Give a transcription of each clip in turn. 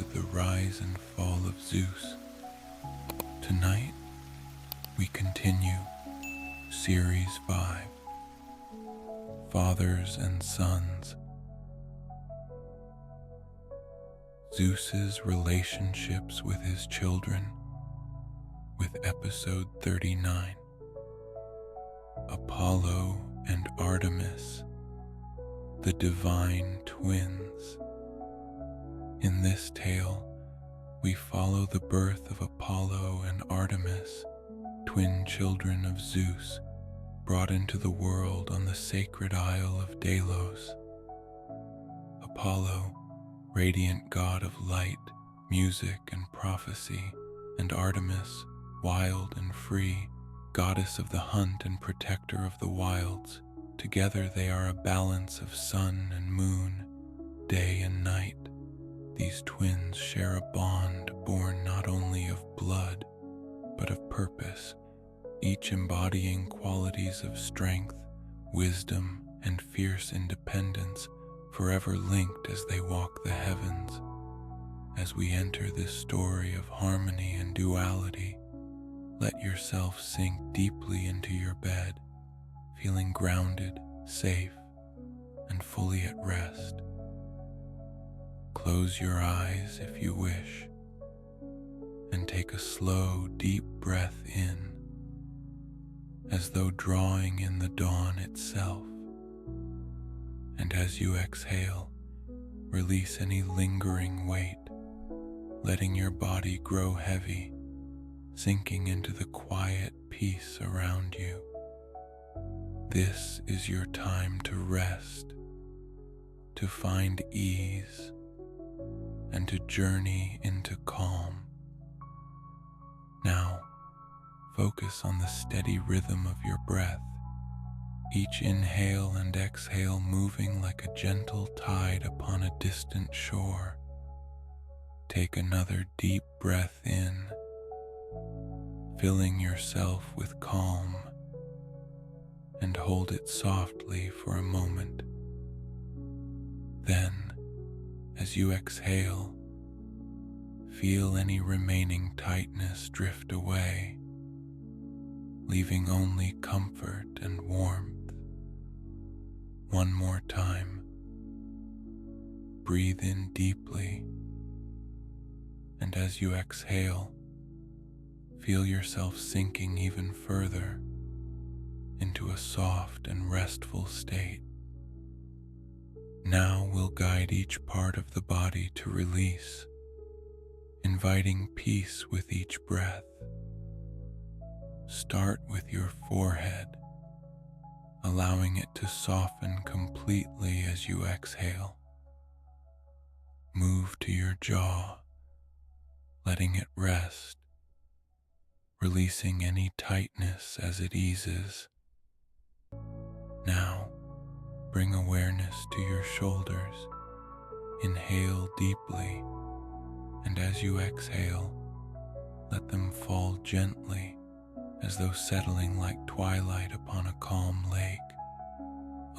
to the rise and fall of Zeus. Tonight, we continue Series 5, Fathers and Sons. Zeus's relationships with his children, with episode 39, Apollo and Artemis, the divine twins. In this tale, we follow the birth of Apollo and Artemis, twin children of Zeus, brought into the world on the sacred isle of Delos. Apollo, radiant god of light, music, and prophecy, and Artemis, wild and free, goddess of the hunt and protector of the wilds. Together they are a balance of sun and moon, day and night. These twins share a bond born not only of blood, but of purpose, each embodying qualities of strength, wisdom, and fierce independence, forever linked as they walk the heavens. As we enter this story of harmony and duality, let yourself sink deeply into your bed, feeling grounded, safe, and fully at rest. Close your eyes if you wish, and take a slow, deep breath in, as though drawing in the dawn itself. And as you exhale, release any lingering weight, letting your body grow heavy, sinking into the quiet peace around you. This is your time to rest, to find ease, and to journey into calm. Now, focus on the steady rhythm of your breath, each inhale and exhale moving like a gentle tide upon a distant shore. Take another deep breath in, filling yourself with calm, and hold it softly for a moment. Then, as you exhale, feel any remaining tightness drift away, leaving only comfort and warmth. One more time. Breathe in deeply, and as you exhale, feel yourself sinking even further into a soft and restful state. Now we'll guide each part of the body to release, inviting peace with each breath. Start with your forehead, allowing it to soften completely as you exhale. Move to your jaw, letting it rest, releasing any tightness as it eases. Now, bring awareness to your shoulders. Inhale deeply, and as you exhale, let them fall gently, as though settling like twilight upon a calm lake.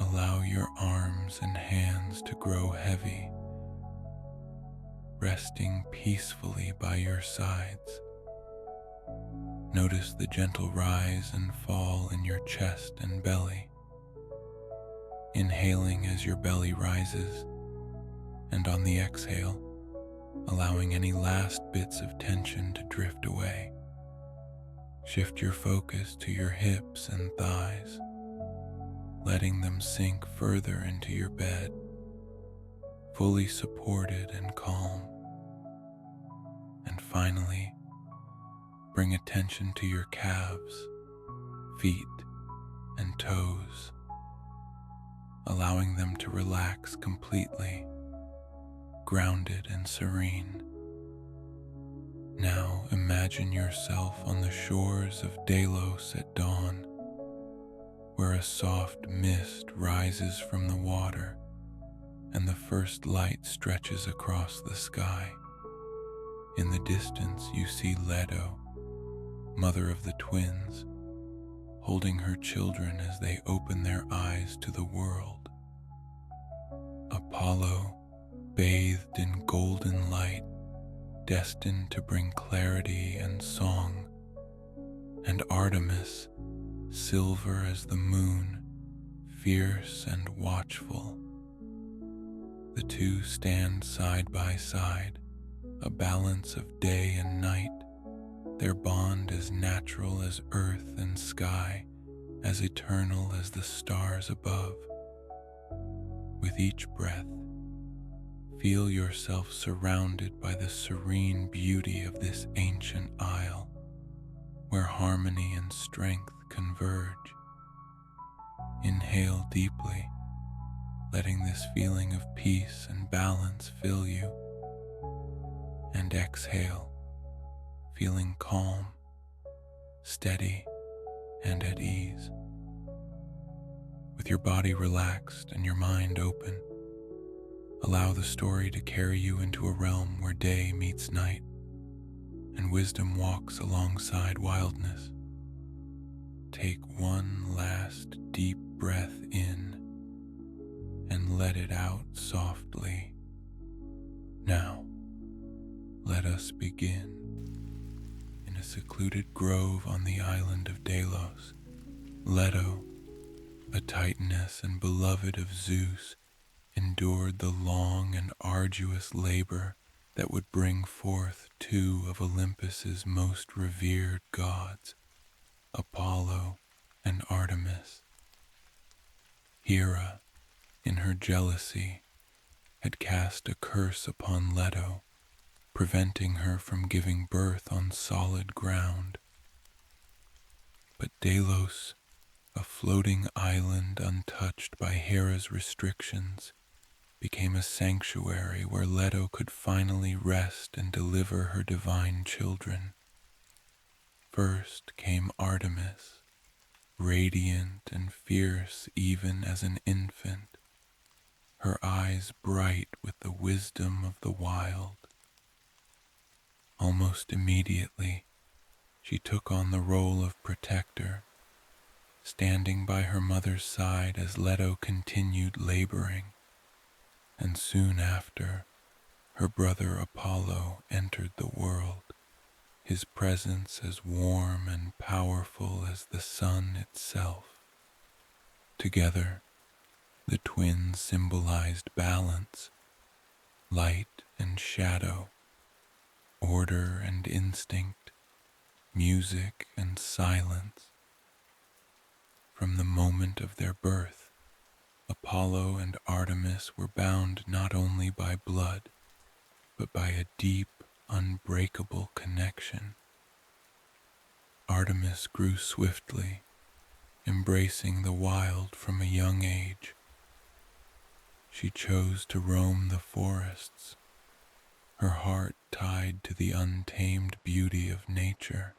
Allow your arms and hands to grow heavy, resting peacefully by your sides. Notice the gentle rise and fall in your chest and belly. Inhaling as your belly rises, and on the exhale, allowing any last bits of tension to drift away. Shift your focus to your hips and thighs, letting them sink further into your bed, fully supported and calm. And finally, bring attention to your calves, feet, and toes, allowing them to relax completely, grounded and serene. Now imagine yourself on the shores of Delos at dawn, where a soft mist rises from the water and the first light stretches across the sky. In the distance you see Leto, mother of the twins, holding her children as they open their eyes to the world. Apollo, bathed in golden light, destined to bring clarity and song, and Artemis, silver as the moon, fierce and watchful. The two stand side by side, a balance of day and night, their bond as natural as earth and sky, as eternal as the stars above. With each breath, feel yourself surrounded by the serene beauty of this ancient isle, where harmony and strength converge. Inhale deeply, letting this feeling of peace and balance fill you, and exhale, feeling calm, steady, and at ease. With your body relaxed and your mind open, allow the story to carry you into a realm where day meets night, and wisdom walks alongside wildness. Take one last deep breath in and let it out softly. Now, let us begin. In a secluded grove on the island of Delos, Leto, a titaness and beloved of Zeus, endured the long and arduous labor that would bring forth two of Olympus's most revered gods, Apollo and Artemis. Hera, in her jealousy, had cast a curse upon Leto, preventing her from giving birth on solid ground. But Delos, a floating island untouched by Hera's restrictions, became a sanctuary where Leto could finally rest and deliver her divine children. First came Artemis, radiant and fierce even as an infant, her eyes bright with the wisdom of the wild. Almost immediately, she took on the role of protector, standing by her mother's side as Leto continued laboring, and soon after, her brother Apollo entered the world, his presence as warm and powerful as the sun itself. Together, the twins symbolized balance, light and shadow, order and instinct, music and silence. From the moment of their birth, Apollo and Artemis were bound not only by blood, but by a deep, unbreakable connection. Artemis grew swiftly, embracing the wild from a young age. She chose to roam the forests, her heart tied to the untamed beauty of nature.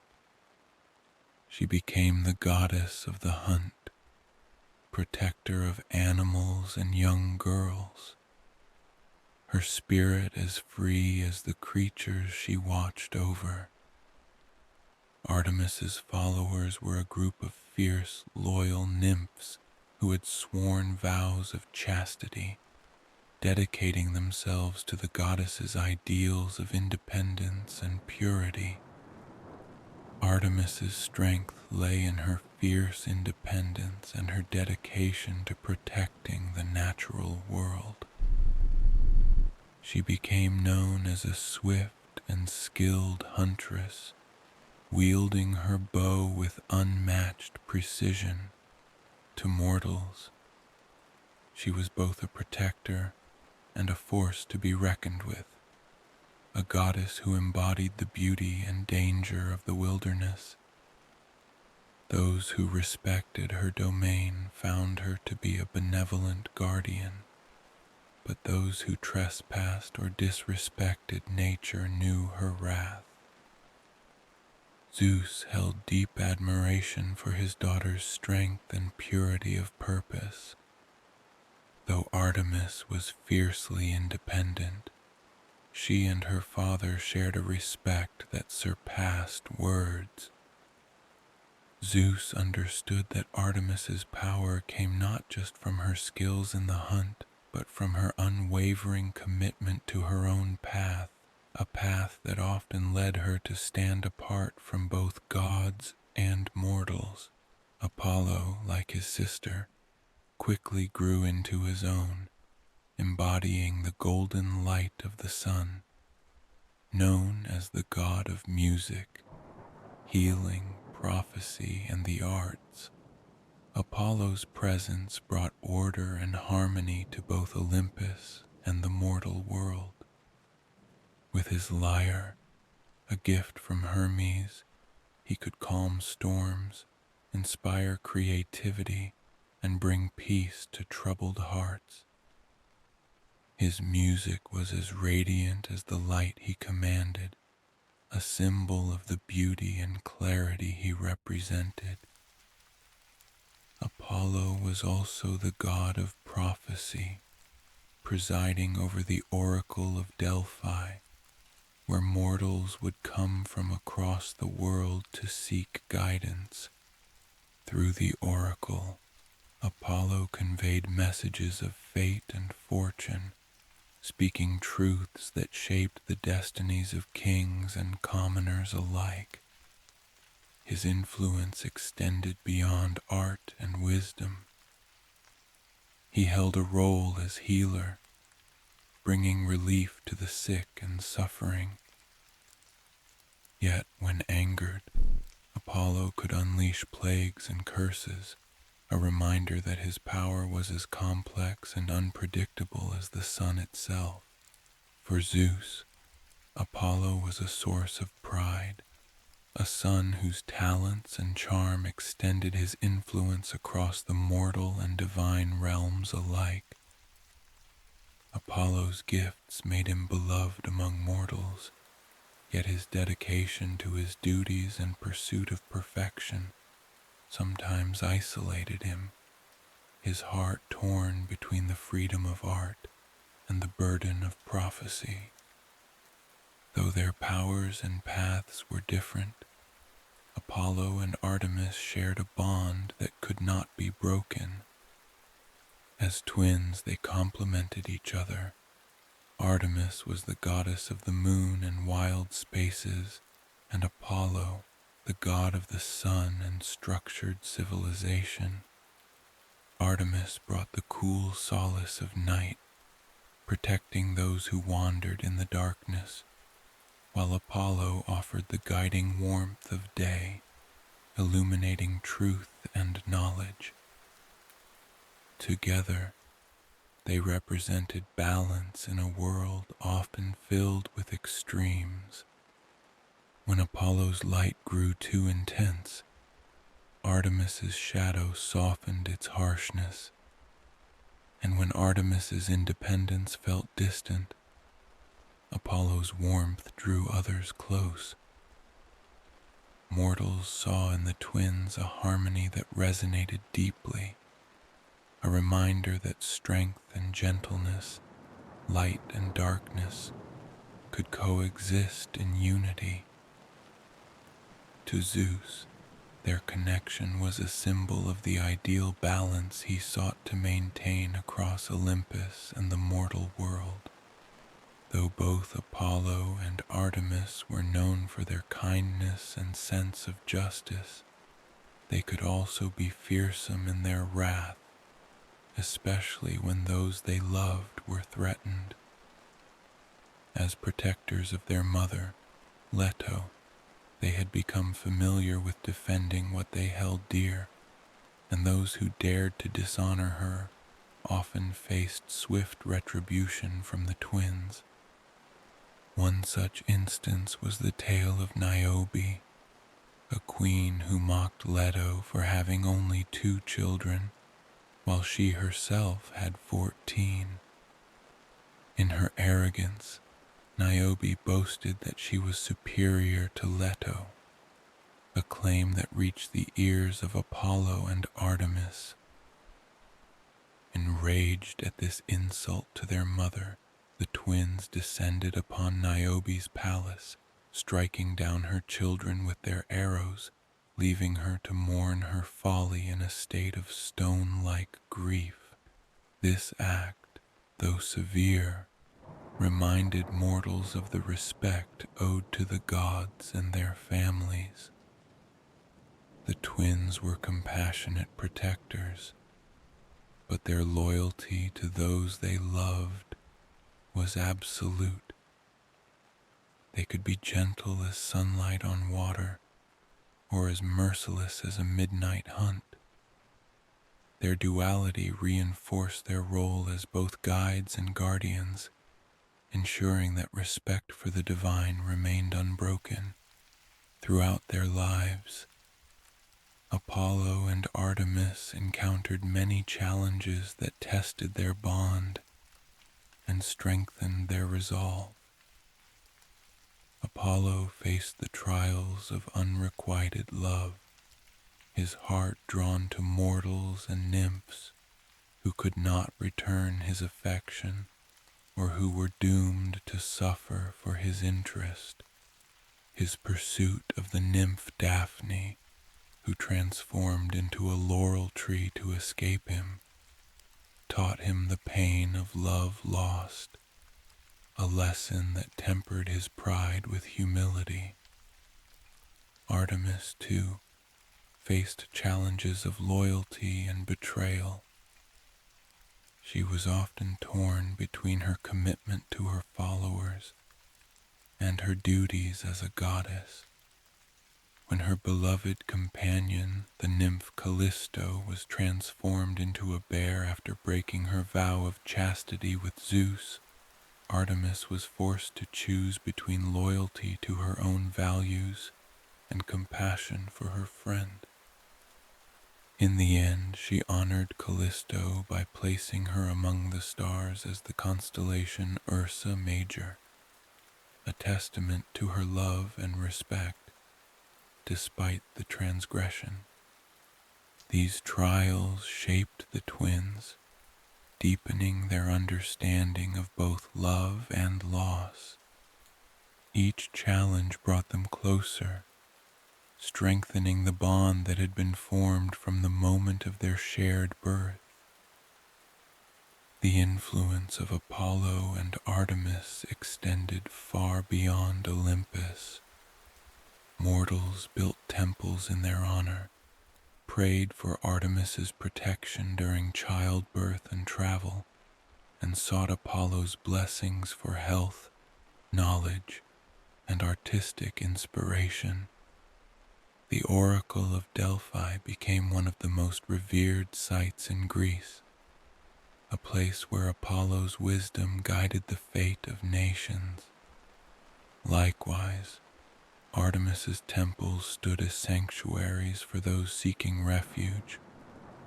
She became the goddess of the hunt, protector of animals and young girls, her spirit as free as the creatures she watched over. Artemis's followers were a group of fierce, loyal nymphs who had sworn vows of chastity, dedicating themselves to the goddess's ideals of independence and purity. Artemis's strength lay in her fierce independence and her dedication to protecting the natural world. She became known as a swift and skilled huntress, wielding her bow with unmatched precision. To mortals, she was both a protector and a force to be reckoned with, a goddess who embodied the beauty and danger of the wilderness. Those who respected her domain found her to be a benevolent guardian, but those who trespassed or disrespected nature knew her wrath. Zeus held deep admiration for his daughter's strength and purity of purpose. Though Artemis was fiercely independent, she and her father shared a respect that surpassed words. Zeus understood that Artemis's power came not just from her skills in the hunt, but from her unwavering commitment to her own path. a path that often led her to stand apart from both gods and mortals. Apollo, like his sister, quickly grew into his own, embodying the golden light of the sun. Known as the god of music, healing, prophecy, and the arts, Apollo's presence brought order and harmony to both Olympus and the mortal world. With his lyre, a gift from Hermes, he could calm storms, inspire creativity, and bring peace to troubled hearts. His music was as radiant as the light he commanded, a symbol of the beauty and clarity he represented. Apollo was also the god of prophecy, presiding over the oracle of Delphi, where mortals would come from across the world to seek guidance. Through the oracle, Apollo conveyed messages of fate and fortune, speaking truths that shaped the destinies of kings and commoners alike. His influence extended beyond art and wisdom. He held a role as healer, bringing relief to the sick and suffering. Yet, when angered, Apollo could unleash plagues and curses, a reminder that his power was as complex and unpredictable as the sun itself. For Zeus, Apollo was a source of pride, a son whose talents and charm extended his influence across the mortal and divine realms alike. Apollo's gifts made him beloved among mortals, yet his dedication to his duties and pursuit of perfection sometimes isolated him, his heart torn between the freedom of art and the burden of prophecy. Though their powers and paths were different, Apollo and Artemis shared a bond that could not be broken. As twins, they complemented each other. Artemis was the goddess of the moon and wild spaces, and Apollo, the god of the sun and structured civilization. Artemis brought the cool solace of night, protecting those who wandered in the darkness, while Apollo offered the guiding warmth of day, illuminating truth and knowledge. Together, they represented balance in a world often filled with extremes. When Apollo's light grew too intense, Artemis's shadow softened its harshness, and when Artemis's independence felt distant, Apollo's warmth drew others close. Mortals saw in the twins a harmony that resonated deeply, a reminder that strength and gentleness, light and darkness, could coexist in unity. To Zeus, their connection was a symbol of the ideal balance he sought to maintain across Olympus and the mortal world. Though both Apollo and Artemis were known for their kindness and sense of justice, they could also be fearsome in their wrath, especially when those they loved were threatened. As protectors of their mother, Leto, they had become familiar with defending what they held dear, and those who dared to dishonor her often faced swift retribution from the twins. One such instance was the tale of Niobe, a queen who mocked Leto for having only 2 children, while she herself had 14. In her arrogance, Niobe boasted that she was superior to Leto, a claim that reached the ears of Apollo and Artemis. Enraged at this insult to their mother, the twins descended upon Niobe's palace, striking down her children with their arrows, leaving her to mourn her folly in a state of stone-like grief. This act, though severe, reminded mortals of the respect owed to the gods and their families. The twins were compassionate protectors, but their loyalty to those they loved was absolute. They could be gentle as sunlight on water, or as merciless as a midnight hunt. Their duality reinforced their role as both guides and guardians, ensuring that respect for the divine remained unbroken throughout their lives. Apollo and Artemis encountered many challenges that tested their bond and strengthened their resolve. Apollo faced the trials of unrequited love, his heart drawn to mortals and nymphs who could not return his affection or who were doomed to suffer for his interest. His pursuit of the nymph Daphne, who transformed into a laurel tree to escape him, taught him the pain of love lost, a lesson that tempered his pride with humility. Artemis, too, faced challenges of loyalty and betrayal. She was often torn between her commitment to her followers and her duties as a goddess. When her beloved companion, the nymph Callisto, was transformed into a bear after breaking her vow of chastity with Zeus, Artemis was forced to choose between loyalty to her own values and compassion for her friend. In the end, she honored Callisto by placing her among the stars as the constellation Ursa Major, a testament to her love and respect despite the transgression. These trials shaped the twins, deepening their understanding of both love and loss. Each challenge brought them closer, strengthening the bond that had been formed from the moment of their shared birth. The influence of Apollo and Artemis extended far beyond Olympus. Mortals built temples in their honor, prayed for Artemis's protection during childbirth and travel, and sought Apollo's blessings for health, knowledge, and artistic inspiration. The Oracle of Delphi became one of the most revered sites in Greece, a place where Apollo's wisdom guided the fate of nations. Likewise, Artemis's temples stood as sanctuaries for those seeking refuge,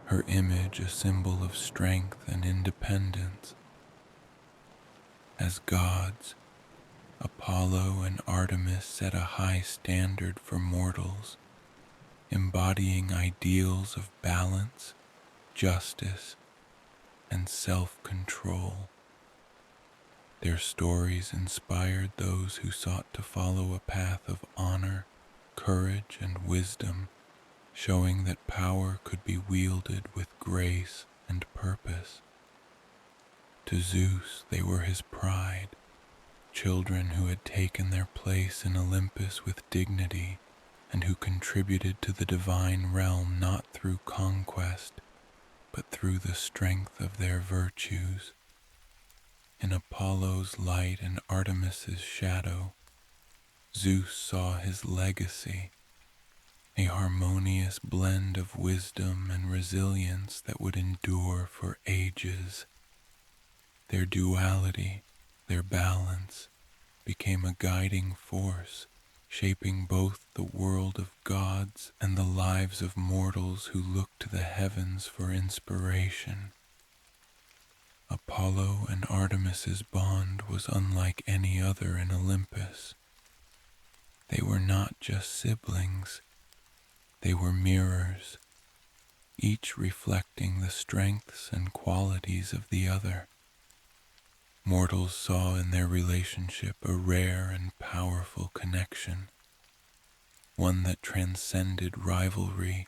her image a symbol of strength and independence. As gods, Apollo and Artemis set a high standard for mortals, embodying ideals of balance, justice, and self-control. Their stories inspired those who sought to follow a path of honor, courage, and wisdom, showing that power could be wielded with grace and purpose. To Zeus, they were his pride, children who had taken their place in Olympus with dignity and who contributed to the divine realm not through conquest, but through the strength of their virtues. In Apollo's light and Artemis's shadow, Zeus saw his legacy, a harmonious blend of wisdom and resilience that would endure for ages. Their duality, their balance, became a guiding force, shaping both the world of gods and the lives of mortals who looked to the heavens for inspiration. Apollo and Artemis's bond was unlike any other in Olympus. They were not just siblings, they were mirrors, each reflecting the strengths and qualities of the other. Mortals saw in their relationship a rare and powerful connection, one that transcended rivalry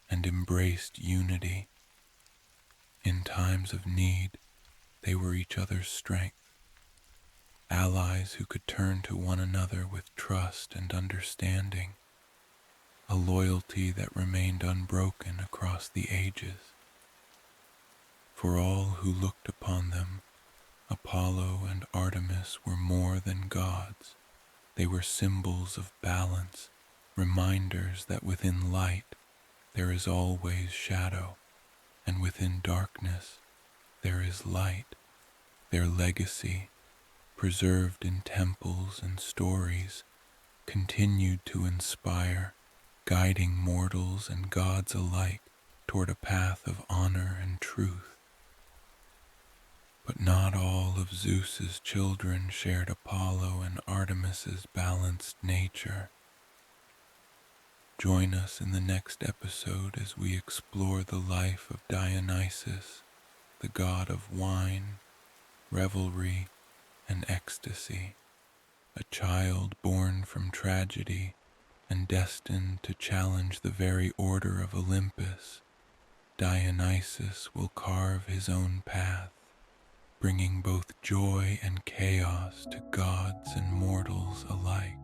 and embraced unity. In times of need, they were each other's strength, allies who could turn to one another with trust and understanding, a loyalty that remained unbroken across the ages. For all who looked upon them, Apollo and Artemis were more than gods. They were symbols of balance, reminders that within light there is always shadow, and within darkness there is light. Their legacy, preserved in temples and stories, continued to inspire, guiding mortals and gods alike toward a path of honor and truth. But not all of Zeus's children shared Apollo and Artemis's balanced nature. Join us in the next episode as we explore the life of Dionysus, the god of wine, revelry, and ecstasy, a child born from tragedy and destined to challenge the very order of Olympus. Dionysus will carve his own path, bringing both joy and chaos to gods and mortals alike.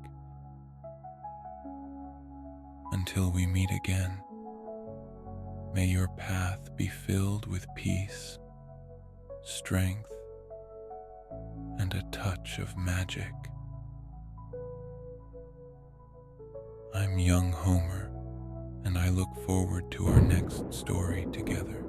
Until we meet again, may your path be filled with peace, strength, and a touch of magic. I'm young Homer, and I look forward to our next story together.